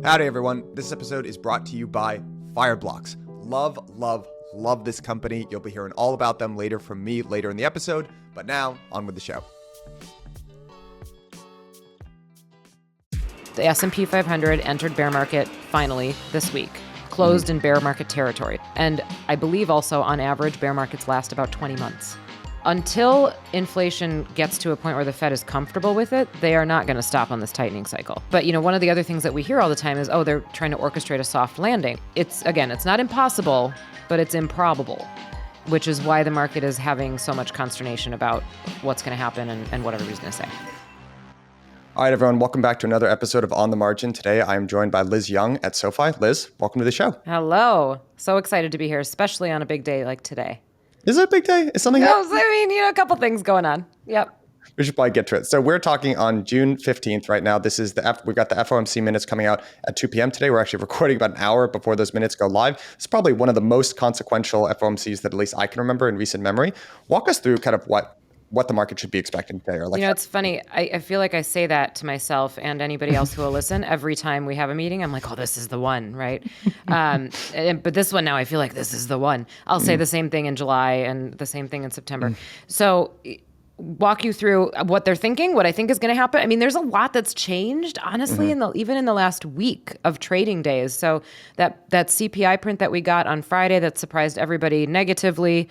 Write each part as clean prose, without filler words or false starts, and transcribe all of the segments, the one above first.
Howdy, everyone. This episode is brought to you by Fireblocks. Love this company. You'll be hearing all about them later from me later in the episode. But now, on with the show. The S&P 500 entered bear market finally this week, closed in bear market territory. And I believe also on average, bear markets last about 20 months. Until inflation gets to a point where the Fed is comfortable with it, they are not going to stop on this tightening cycle. But, one of the other things that we hear all the time is, they're trying to orchestrate a soft landing. It's not impossible, but it's improbable, which is why the market is having so much consternation about what's going to happen and what everybody's going to say. All right, everyone. Welcome back to another episode of On the Margin. Today, I am joined by Liz Young at SoFi. Liz, welcome to the show. Hello. So excited to be here, especially on a big day like today. Is it a big day? Is something happening? A couple things going on. Yep. We should probably get to it. So we're talking on June 15th right now. This is we've got the FOMC minutes coming out at 2 p.m. today. We're actually recording about an hour before those minutes go live. It's probably one of the most consequential FOMCs that at least I can remember in recent memory. Walk us through kind of what the market should be expecting today. Or it's funny. I feel like I say that to myself and anybody else who will listen every time we have a meeting. I'm like, this is the one, right? But this one now, I feel like this is the one. I'll say the same thing in July and the same thing in September. So walk you through what they're thinking, what I think is going to happen. I mean, there's a lot that's changed, honestly, even in the last week of trading days. So that CPI print that we got on Friday that surprised everybody negatively,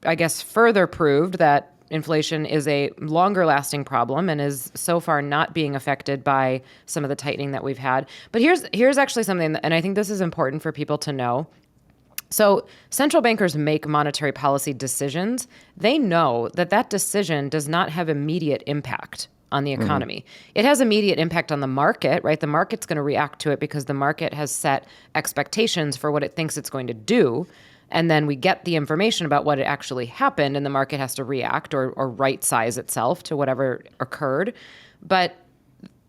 I guess further proved that inflation is a longer lasting problem and is so far not being affected by some of the tightening that we've had. But here's actually something, and I think this is important for people to know. So central bankers make monetary policy decisions. They know that decision does not have immediate impact on the economy. It has immediate impact on the market, right? The market's going to react to it because the market has set expectations for what it thinks it's going to do. And then we get the information about what actually happened, and the market has to react or right-size itself to whatever occurred. But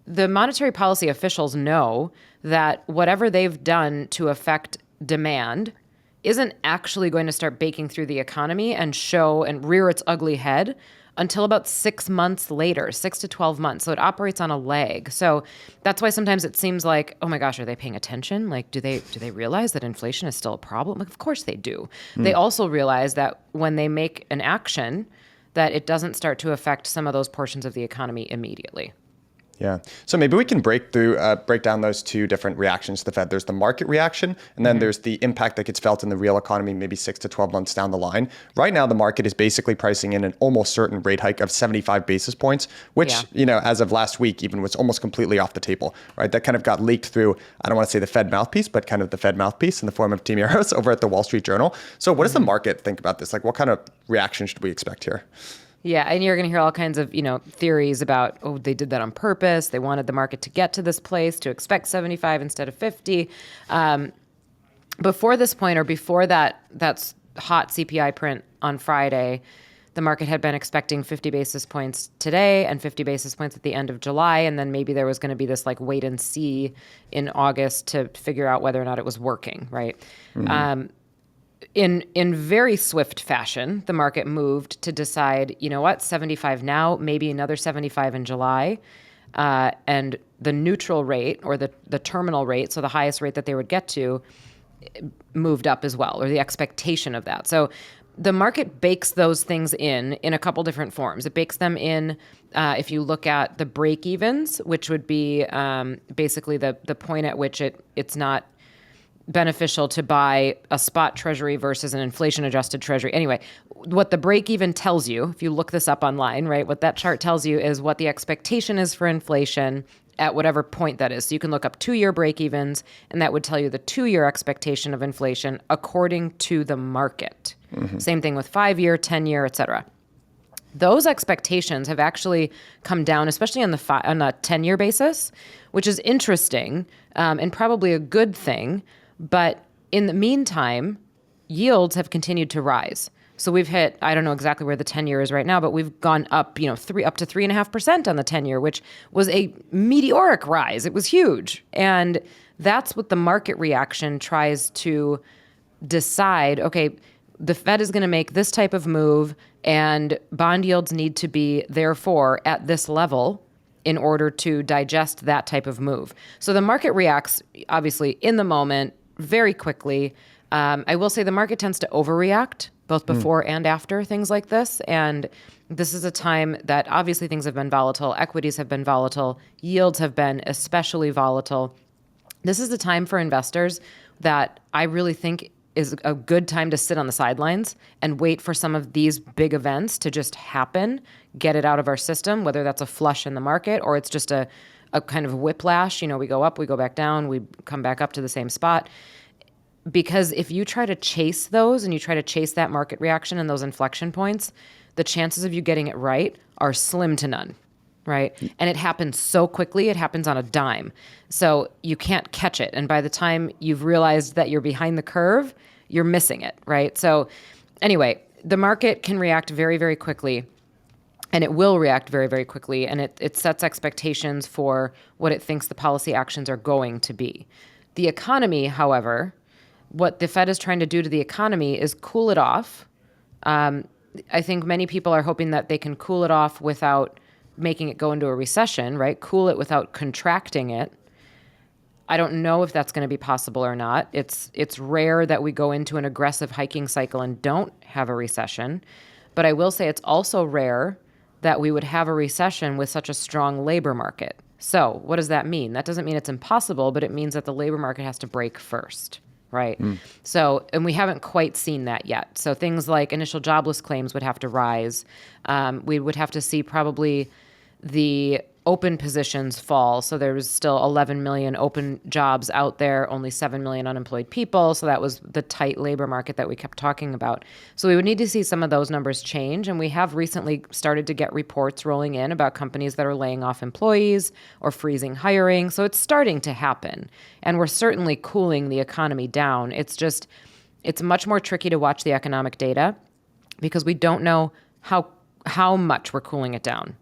the monetary policy officials know that whatever they've done to affect demand isn't actually going to start baking through the economy and show and rear its ugly head until about 6 months later, 6 to 12 months. So it operates on a lag. So that's why sometimes it seems like, oh my gosh, are they paying attention? Like, do they realize that inflation is still a problem? Like, of course they do. They also realize that when they make an action, that it doesn't start to affect some of those portions of the economy immediately. Yeah. So maybe we can break down those two different reactions to the Fed. There's the market reaction, and then there's the impact that gets felt in the real economy maybe 6 to 12 months down the line. Right now, the market is basically pricing in an almost certain rate hike of 75 basis points, which, as of last week, even was almost completely off the table, right? That kind of got leaked through, I don't want to say the Fed mouthpiece, but kind of the Fed mouthpiece in the form of Tim Yaros over at the Wall Street Journal. So what does the market think about this? Like, what kind of reaction should we expect here? Yeah, and you're going to hear all kinds of, theories about, they did that on purpose. They wanted the market to get to this place, to expect 75 instead of 50. Before this point, or before that's hot CPI print on Friday, the market had been expecting 50 basis points today and 50 basis points at the end of July. And then maybe there was going to be this wait and see in August to figure out whether or not it was working, right? In very swift fashion, the market moved to decide, 75 now, maybe another 75 in July. And the neutral rate or the terminal rate, so the highest rate that they would get to, moved up as well, or the expectation of that. So the market bakes those things in a couple different forms. It bakes them in, if you look at the break-evens, which would be basically the point at which it's not beneficial to buy a spot treasury versus an inflation-adjusted treasury. Anyway, what the break-even tells you, if you look this up online, right, what that chart tells you is what the expectation is for inflation at whatever point that is. So you can look up 2-year break-evens, and that would tell you the 2-year expectation of inflation according to the market. Same thing with 5-year, 10-year, et cetera. Those expectations have actually come down, especially on a 10-year basis, which is interesting and probably a good thing. But in the meantime, yields have continued to rise. So we've hit, I don't know exactly where the 10-year is right now, but we've gone up, up to 3.5% on the 10-year, which was a meteoric rise. It was huge. And that's what the market reaction tries to decide. Okay, the Fed is going to make this type of move and bond yields need to be therefore at this level in order to digest that type of move. So the market reacts, obviously, in the moment, very quickly. I will say the market tends to overreact both before and after things like this. And this is a time that obviously things have been volatile. Equities have been volatile. Yields have been especially volatile. This is a time for investors that I really think is a good time to sit on the sidelines and wait for some of these big events to just happen, get it out of our system, whether that's a flush in the market or it's just a kind of whiplash. You know, we go up, we go back down, we come back up to the same spot. Because if you try to chase those and you try to chase that market reaction and those inflection points, the chances of you getting it right are slim to none, right? And it happens so quickly, it happens on a dime. So you can't catch it. And by the time you've realized that you're behind the curve, you're missing it, right? So anyway, the market can react very, very quickly. And it will react very, very quickly. And it sets expectations for what it thinks the policy actions are going to be. The economy, however, what the Fed is trying to do to the economy is cool it off. I think many people are hoping that they can cool it off without making it go into a recession, right? Cool it without contracting it. I don't know if that's going to be possible or not. It's rare that we go into an aggressive hiking cycle and don't have a recession. But I will say it's also rare that we would have a recession with such a strong labor market. So what does that mean? That doesn't mean it's impossible, but it means that the labor market has to break first, right? So, and we haven't quite seen that yet. So things like initial jobless claims would have to rise. We would have to see probably the open positions fall. So there was still 11 million open jobs out there, only 7 million unemployed people. So that was the tight labor market that we kept talking about. So we would need to see some of those numbers change. And we have recently started to get reports rolling in about companies that are laying off employees or freezing hiring. So it's starting to happen. And we're certainly cooling the economy down. It's much more tricky to watch the economic data because we don't know how much we're cooling it down.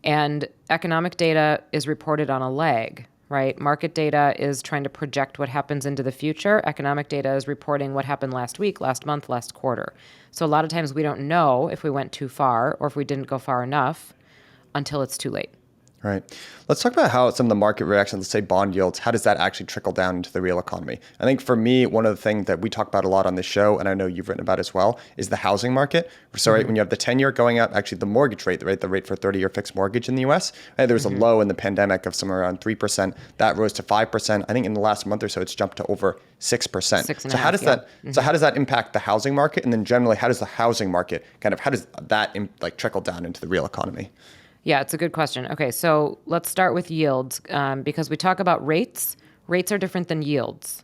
And economic data is reported on a lag, right? Market data is trying to project what happens into the future. Economic data is reporting what happened last week, last month, last quarter. So a lot of times we don't know if we went too far or if we didn't go far enough until it's too late. Right. Let's talk about how some of the market reactions, let's say bond yields, how does that actually trickle down into the real economy? I think for me, one of the things that we talk about a lot on this show, and I know you've written about as well, is the housing market. So right, when you have the 10-year going up, actually the mortgage rate, right, the rate for 30-year fixed mortgage in the US, right, there was a low in the pandemic of somewhere around 3%. That rose to 5%. I think in the last month or so, it's jumped to over 6%. So how does that impact the housing market? And then generally, how does the housing market how does that trickle down into the real economy? Yeah, it's a good question. Okay, so let's start with yields because we talk about rates. Rates are different than yields.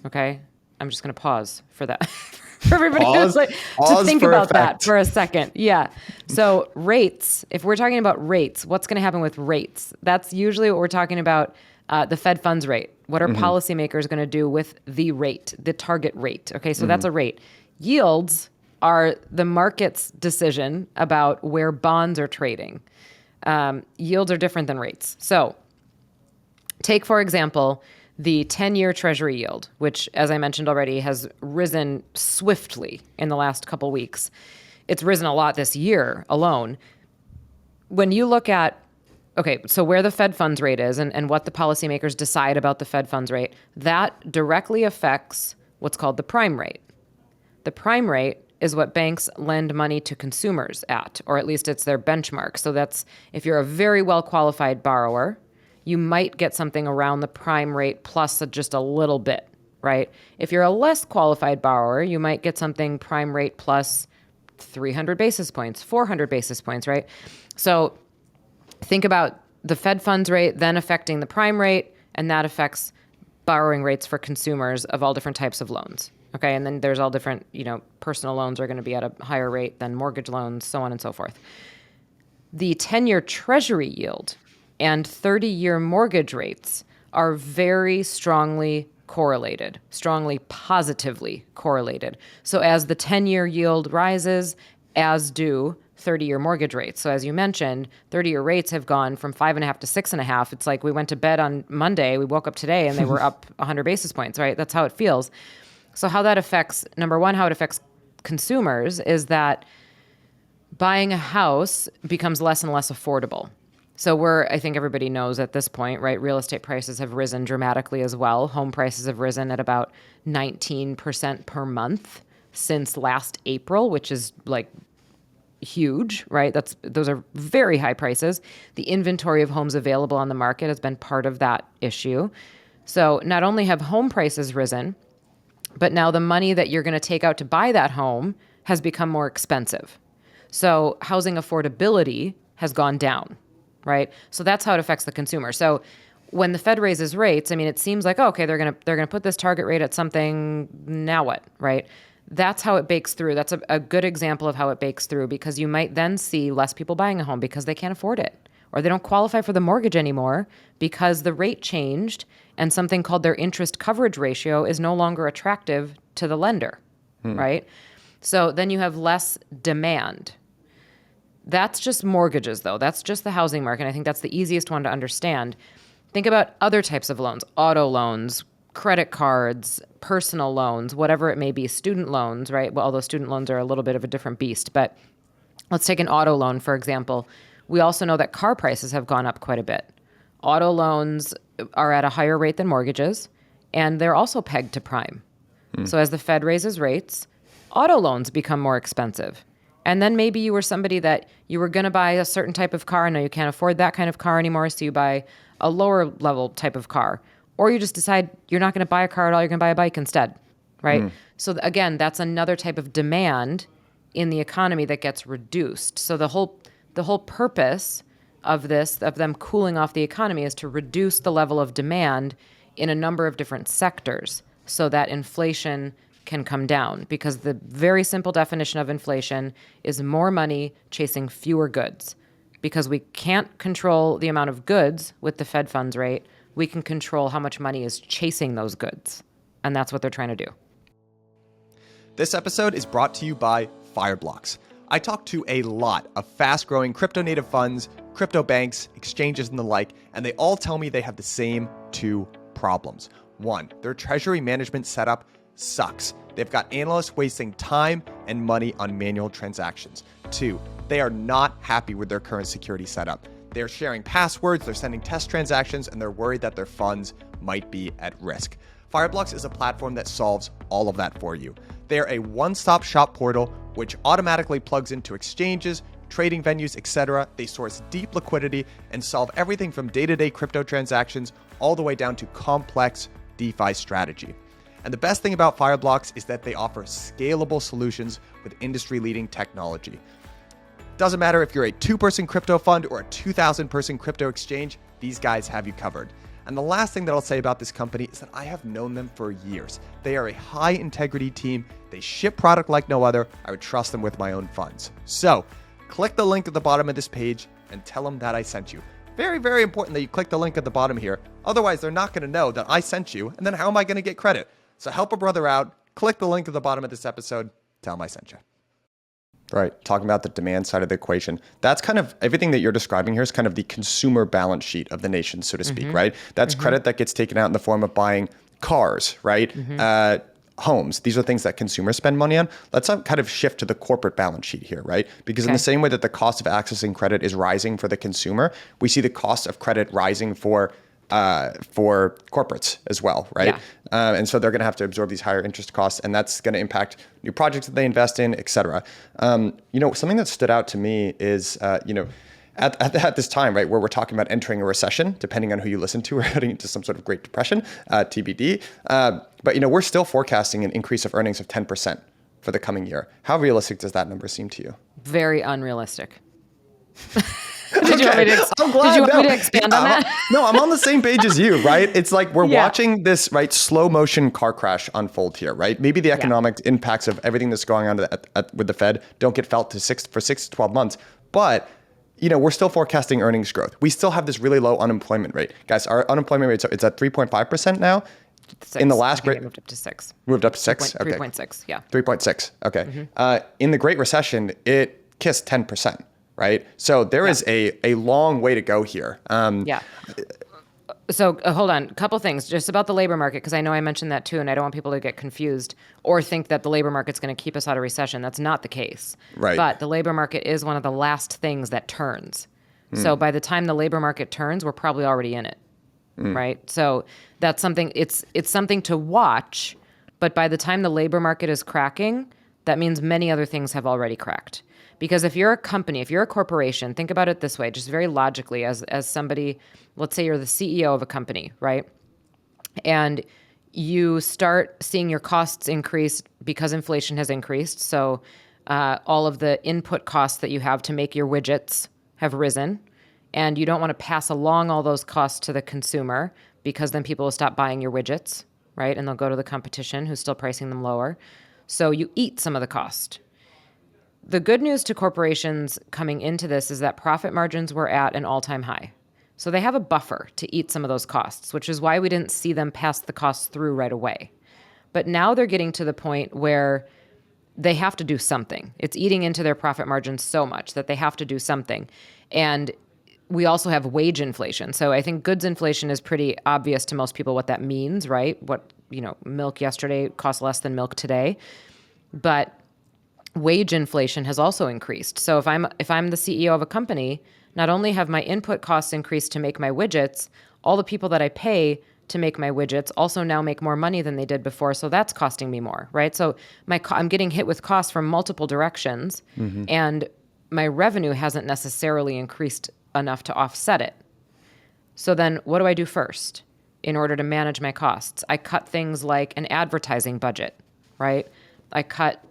Okay, I'm just going to pause for that. For everybody to think about that for a second. Yeah. So rates, if we're talking about rates, what's going to happen with rates? That's usually what we're talking about, the Fed funds rate. What are policymakers going to do with the rate, the target rate? Okay, so that's a rate. Yields are the market's decision about where bonds are trading. Yields are different than rates. So take, for example, the 10-year Treasury yield, which, as I mentioned already, has risen swiftly in the last couple weeks. It's risen a lot this year alone. When you look at, so where the Fed funds rate is and what the policymakers decide about the Fed funds rate, that directly affects what's called the prime rate. The prime rate is what banks lend money to consumers at, or at least it's their benchmark. So that's, if you're a very well-qualified borrower, you might get something around the prime rate plus just a little bit, right? If you're a less qualified borrower, you might get something prime rate plus 300 basis points, 400 basis points, right? So think about the Fed funds rate then affecting the prime rate, and that affects borrowing rates for consumers of all different types of loans. Okay, and then there's all different, personal loans are going to be at a higher rate than mortgage loans, so on and so forth. The 10-year Treasury yield and 30-year mortgage rates are very strongly correlated, strongly positively correlated. So as the 10-year yield rises, as do 30-year mortgage rates. So as you mentioned, 30-year rates have gone from 5.5 to 6.5. It's like we went to bed on Monday, we woke up today, and they were up 100 basis points, right? That's how it feels. So how that affects, number one, how it affects consumers is that buying a house becomes less and less affordable. So I think everybody knows at this point, right? Real estate prices have risen dramatically as well. Home prices have risen at about 19% per month since last April, which is like huge, right? Those are very high prices. The inventory of homes available on the market has been part of that issue. So not only have home prices risen, but now the money that you're going to take out to buy that home has become more expensive. So housing affordability has gone down, right? So that's how it affects the consumer. So when the Fed raises rates, I mean, it seems like, oh, okay, they're gonna put this target rate at something. Now what, right? That's how it bakes through. That's a good example of how it bakes through, because you might then see less people buying a home because they can't afford it, or they don't qualify for the mortgage anymore because the rate changed and something called their interest coverage ratio is no longer attractive to the lender, right? So then you have less demand. That's just mortgages, though. That's just the housing market. I think that's the easiest one to understand. Think about other types of loans: auto loans, credit cards, personal loans, whatever it may be, student loans, right? Well, although student loans are a little bit of a different beast. But let's take an auto loan, for example. We also know that car prices have gone up quite a bit. Auto loans are at a higher rate than mortgages, and they're also pegged to prime. So as the Fed raises rates, auto loans become more expensive. And then maybe you were somebody that you were going to buy a certain type of car, and now you can't afford that kind of car anymore, so you buy a lower level type of car. Or you just decide you're not going to buy a car at all, you're going to buy a bike instead, right? So again, that's another type of demand in the economy that gets reduced. So the whole purpose of this, of them cooling off the economy, is to reduce the level of demand in a number of different sectors so that inflation can come down. Because the very simple definition of inflation is more money chasing fewer goods. Because we can't control the amount of goods with the Fed funds rate, we can control how much money is chasing those goods. And that's what they're trying to do. This episode is brought to you by Fireblocks. I talk to a lot of fast-growing crypto-native funds, crypto banks, exchanges, and the like, and they all tell me they have the same two problems. One, their treasury management setup sucks. They've got analysts wasting time and money on manual transactions. Two, they are not happy with their current security setup. They're sharing passwords, they're sending test transactions, and they're worried that their funds might be at risk. Fireblocks is a platform that solves all of that for you. They're a one-stop shop portal which automatically plugs into exchanges, trading venues, etc. They source deep liquidity and solve everything from day-to-day crypto transactions all the way down to complex DeFi strategy. And the best thing about Fireblocks is that they offer scalable solutions with industry-leading technology. Doesn't matter if you're a 2-person crypto fund or a 2,000-person crypto exchange, these guys have you covered. And the last thing that I'll say about this company is that I have known them for years. They are a high-integrity team. They ship product like no other. I would trust them with my own funds. So, click the link at the bottom of this page and tell them that I sent you. Very, very important that you click the link at the bottom here. Otherwise, they're not going to know that I sent you, and then how am I going to get credit? So help a brother out. Click the link at the bottom of this episode. Tell them I sent you. Right. Talking about the demand side of the equation. That's kind of everything that you're describing here is kind of the consumer balance sheet of the nation, so to speak, right? That's credit that gets taken out in the form of buying cars, right? Homes. These are things that consumers spend money on. Let's kind of shift to the corporate balance sheet here, right? Because in the same way that the cost of accessing credit is rising for the consumer, we see the cost of credit rising for corporates as well, right? Yeah. And so they're going to have to absorb these higher interest costs, and that's going to impact new projects that they invest in, et cetera. Something that stood out to me is, at this time, right, where we're talking about entering a recession, depending on who you listen to, we're heading into some sort of Great Depression, TBD. But we're still forecasting an increase of earnings of 10% for the coming year. How realistic does that number seem to you? Very unrealistic. Did you want me to expand on that? No, I'm on the same page as you, right? It's like we're watching this, right, slow motion car crash unfold here, right? Maybe the economic impacts of everything that's going on with the Fed don't get felt for 6 to 12 months, but we're still forecasting earnings growth. We still have this really low unemployment rate. Guys, our unemployment rate, it's at 3.5% now. 6. In the last great... moved up to 6. Moved up to 6? Okay. 3.6, yeah. 3.6, okay. In the Great Recession, it kissed 10%. Right? So there is a long way to go here. So hold on, a couple things just about the labor market, because I know I mentioned that too, and I don't want people to get confused or think that the labor market's going to keep us out of recession. That's not the case. Right. But the labor market is one of the last things that turns. So by the time the labor market turns, we're probably already in it, right? So that's something, it's something to watch, but by the time the labor market is cracking, that means many other things have already cracked. Because if you're a company, if you're a corporation, think about it this way, just very logically, as somebody, let's say you're the CEO of a company, right? And you start seeing your costs increase because inflation has increased. So all of the input costs that you have to make your widgets have risen. And you don't want to pass along all those costs to the consumer because then people will stop buying your widgets, right? And they'll go to the competition who's still pricing them lower. So you eat some of the cost. The good news to corporations coming into this is that profit margins were at an all-time high. So they have a buffer to eat some of those costs, which is why we didn't see them pass the costs through right away. But now they're getting to the point where they have to do something. It's eating into their profit margins so much that they have to do something. And we also have wage inflation. So I think goods inflation is pretty obvious to most people what that means, right? What, milk yesterday cost less than milk today. But wage inflation has also increased. So if I'm the CEO of a company, not only have my input costs increased to make my widgets, all the people that I pay to make my widgets also now make more money than they did before. So that's costing me more, right? So I'm getting hit with costs from multiple directions, and my revenue hasn't necessarily increased enough to offset it. So then what do I do first in order to manage my costs? I cut things like an advertising budget, right? I cut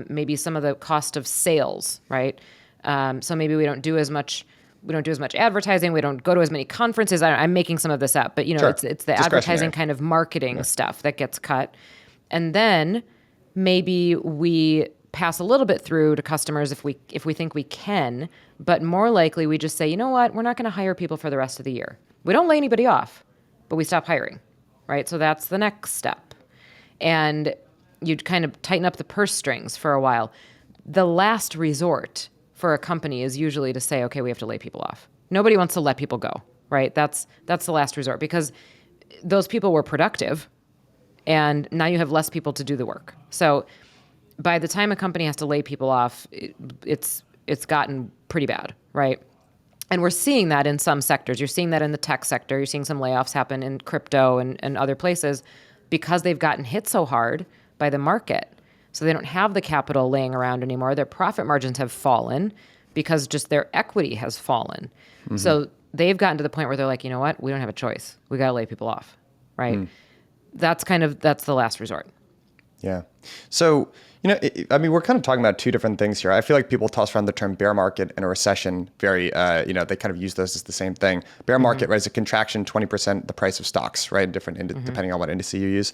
maybe some of the cost of sales, right? So maybe we don't do as much advertising. We don't go to as many conferences. I'm making some of this up, but Sure. it's the advertising kind of marketing stuff that gets cut. And then maybe we pass a little bit through to customers if we think we can, but more likely we just say, you know what, we're not going to hire people for the rest of the year. We don't lay anybody off, but we stop hiring, right? So that's the next step. And you'd kind of tighten up the purse strings for a while. The last resort for a company is usually to say, okay, we have to lay people off. Nobody wants to let people go, right? That's the last resort because those people were productive and now you have less people to do the work. So by the time a company has to lay people off, it's gotten pretty bad, right? And we're seeing that in some sectors. You're seeing that in the tech sector. You're seeing some layoffs happen in crypto and other places because they've gotten hit so hard by the market. So they don't have the capital laying around anymore. Their profit margins have fallen because just their equity has fallen. So they've gotten to the point where they're like, you know what? We don't have a choice. We got to lay people off, right? That's the last resort. Yeah. So, we're kind of talking about two different things here. I feel like people toss around the term bear market and a recession very, they kind of use those as the same thing. Bear market, right, is a contraction, 20% the price of stocks, right? Depending on what indice you use.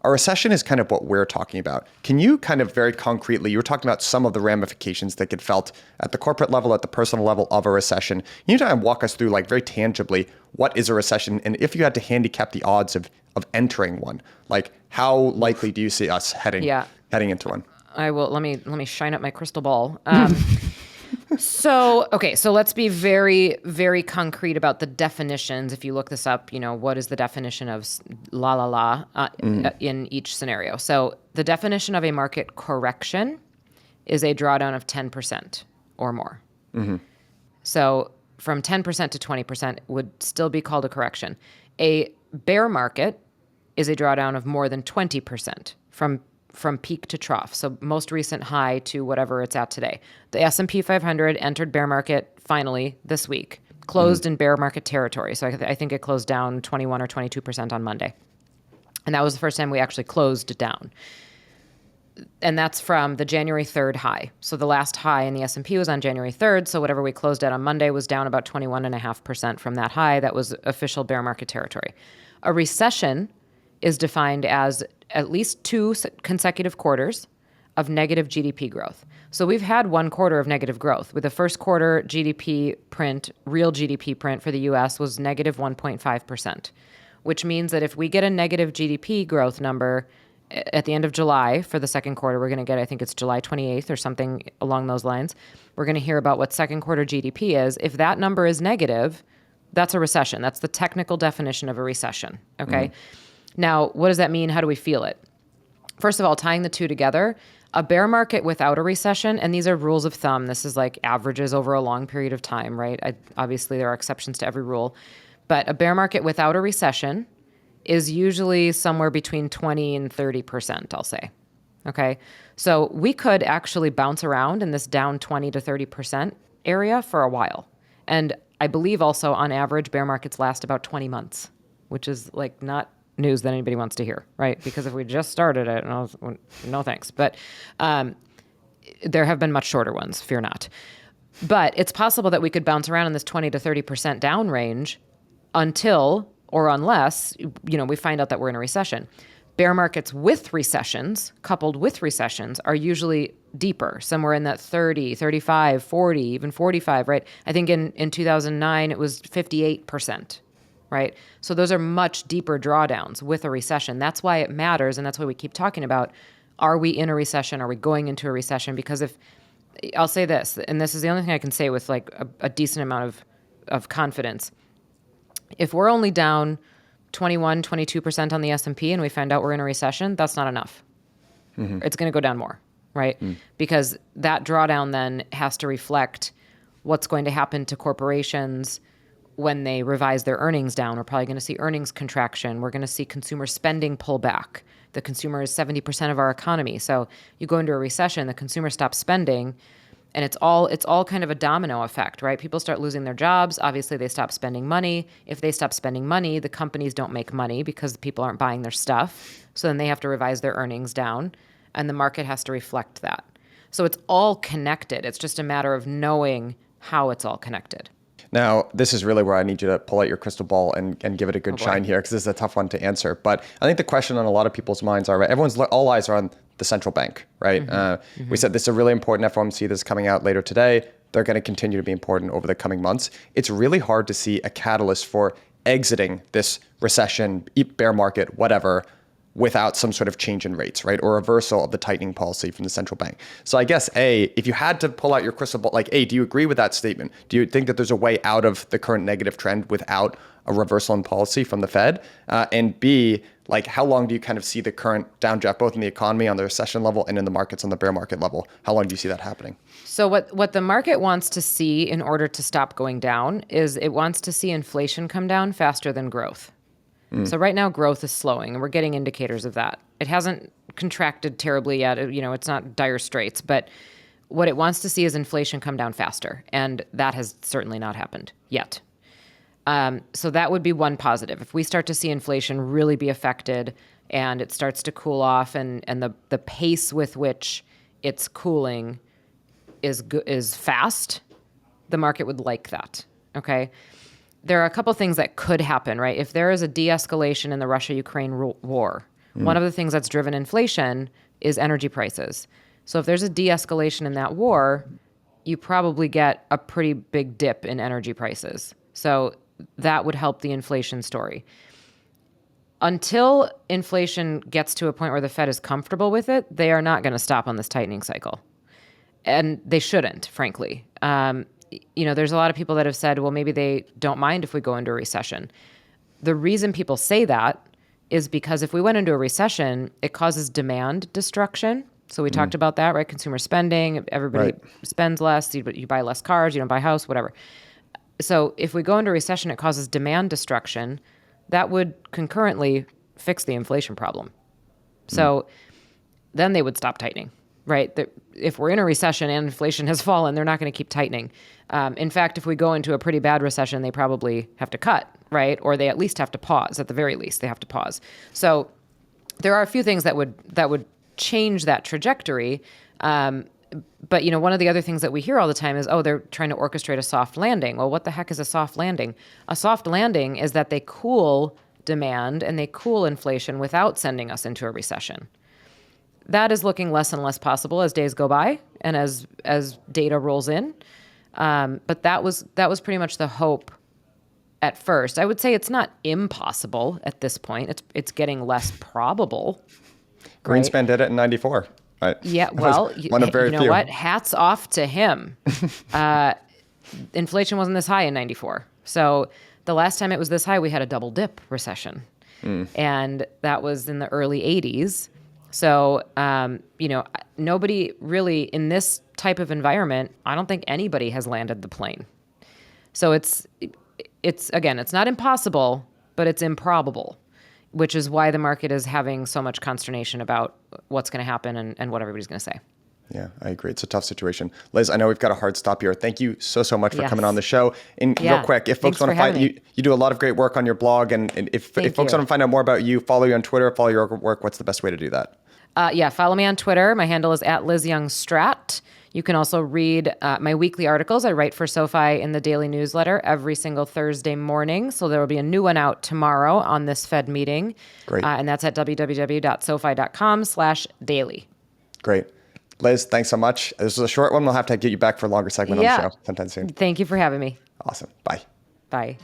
A recession is kind of what we're talking about. Can you kind of very concretely, you were talking about some of the ramifications that get felt at the corporate level, at the personal level of a recession. Can you kind of walk us through like very tangibly, what is a recession? And if you had to handicap the odds of entering one, like how likely do you see us heading into one? I will, let me shine up my crystal ball. So let's be very, very concrete about the definitions. If you look this up, what is the definition of in each scenario? So the definition of a market correction is a drawdown of 10% or more. So from 10% to 20% would still be called a correction. A bear market is a drawdown of more than 20% from peak to trough. So most recent high to whatever it's at today. The S&P 500 entered bear market finally this week, closed in bear market territory. So I think it closed down 21 or 22% on Monday. And that was the first time we actually closed down. And that's from the January 3rd high. So the last high in the S&P was on January 3rd. So whatever we closed at on Monday was down about 21.5% from that high. That was official bear market territory. A recession is defined as at least 2 consecutive quarters of negative GDP growth. So we've had 1 quarter of negative growth. With the first quarter GDP print, real GDP print for the US was negative 1.5%, which means that if we get a negative GDP growth number at the end of July for the second quarter, we're going to get, I think it's July 28th or something along those lines. We're going to hear about what second quarter GDP is. If that number is negative, that's a recession. That's the technical definition of a recession, okay? Now, what does that mean? How do we feel it? First of all, tying the two together, A bear market without a recession, and these are rules of thumb. This is like averages over a long period of time, right? Obviously, there are exceptions to every rule. But a bear market without a recession is usually somewhere between 20 and 30%, I'll say. Okay. So we could actually bounce around in this down 20 to 30% area for a while. And I believe also on average, bear markets last about 20 months, which is like not news that anybody wants to hear, right? Because if we just started it, no thanks. But there have been much shorter ones, fear not. But it's possible that we could bounce around in this 20 to 30% down range until or unless, we find out that we're in a recession. Bear markets with recessions, coupled with recessions, are usually deeper, somewhere in that 30, 35, 40, even 45, right? I think in 2009, it was 58%, right? So those are much deeper drawdowns with a recession. That's why it matters, and that's why we keep talking about, are we in a recession? Are we going into a recession? Because I'll say this, and this is the only thing I can say with like a decent amount of confidence. If we're only down 21, 22% on the S&P and we find out we're in a recession, that's not enough. Mm-hmm. It's going to go down more, right? Because that drawdown then has to reflect what's going to happen to corporations when they revise their earnings down. We're probably going to see earnings contraction. We're going to see consumer spending pull back. The consumer is 70% of our economy. So you go into a recession, the consumer stops spending, and it's all kind of a domino effect, right? People start losing their jobs. Obviously, they stop spending money. If they stop spending money, the companies don't make money because people aren't buying their stuff. So then they have to revise their earnings down, and the market has to reflect that. So it's all connected. It's just a matter of knowing how it's all connected. Now, this is really where I need you to pull out your crystal ball and give it a good shine here, because this is a tough one to answer. But I think the question on a lot of people's minds are, right, all eyes are on the central bank, right? We said this is a really important FOMC that's coming out later today. They're going to continue to be important over the coming months. It's really hard to see a catalyst for exiting this recession, bear market, whatever, without some sort of change in rates, right? Or reversal of the tightening policy from the central bank. So I guess, A, if you had to pull out your crystal ball, like, A, do you agree with that statement? Do you think that there's a way out of the current negative trend without a reversal in policy from the Fed? And B, like, how long do you kind of see the current downdraft, both in the economy on the recession level and in the markets on the bear market level? How long do you see that happening? So what the market wants to see in order to stop going down is it wants to see inflation come down faster than growth. So right now, growth is slowing, and we're getting indicators of that. It hasn't contracted terribly yet. It's not dire straits, but what it wants to see is inflation come down faster, and that has certainly not happened yet. So that would be one positive. If we start to see inflation really be affected and it starts to cool off, and the pace with which it's cooling is fast, the market would like that, okay? There are a couple things that could happen, right? If there is a de-escalation in the Russia-Ukraine war, one of the things that's driven inflation is energy prices. So if there's a de-escalation in that war, you probably get a pretty big dip in energy prices. So that would help the inflation story. Until inflation gets to a point where the Fed is comfortable with it, they are not going to stop on this tightening cycle. And they shouldn't, frankly. There's a lot of people that have said, well, maybe they don't mind if we go into a recession. The reason people say that is because if we went into a recession, it causes demand destruction. So we talked about that, right? Consumer spending, everybody spends less, you buy less cars, you don't buy a house, whatever. So if we go into a recession, it causes demand destruction. That would concurrently fix the inflation problem. So then they would stop tightening. Right? If we're in a recession and inflation has fallen, they're not going to keep tightening. In fact, if we go into a pretty bad recession, they probably have to cut, right? Or they at least have to pause. At the very least, they have to pause. So there are a few things that would change that trajectory. But one of the other things that we hear all the time is, oh, they're trying to orchestrate a soft landing. Well, what the heck is a soft landing? A soft landing is that they cool demand and they cool inflation without sending us into a recession. That is looking less and less possible as days go by and as data rolls in. But that was pretty much the hope at first. I would say it's not impossible at this point. It's getting less probable. Greenspan right? did it in 94. Right? Yeah, well, one of very you know few. what? Hats off to him. Inflation wasn't this high in 94. So the last time it was this high, we had a double dip recession. And that was in the early 80s. So, nobody really in this type of environment, I don't think anybody has landed the plane. So it's again, it's not impossible, but it's improbable, which is why the market is having so much consternation about what's going to happen and what everybody's going to say. Yeah, I agree. It's a tough situation. Liz, I know we've got a hard stop here. Thank you so much for coming on the show. And real quick, if folks want to find you, you do a lot of great work on your blog. And if folks want to find out more about you, follow you on Twitter, follow your work, what's the best way to do that? Follow me on Twitter. My handle is @LizYoungStrat. You can also read my weekly articles. I write for SoFi in the daily newsletter every single Thursday morning. So there will be a new one out tomorrow on this Fed meeting. Great. And that's at www.sofi.com/daily. Great. Liz, thanks so much. This was a short one. We'll have to get you back for a longer segment on the show sometime soon. Thank you for having me. Awesome. Bye. Bye.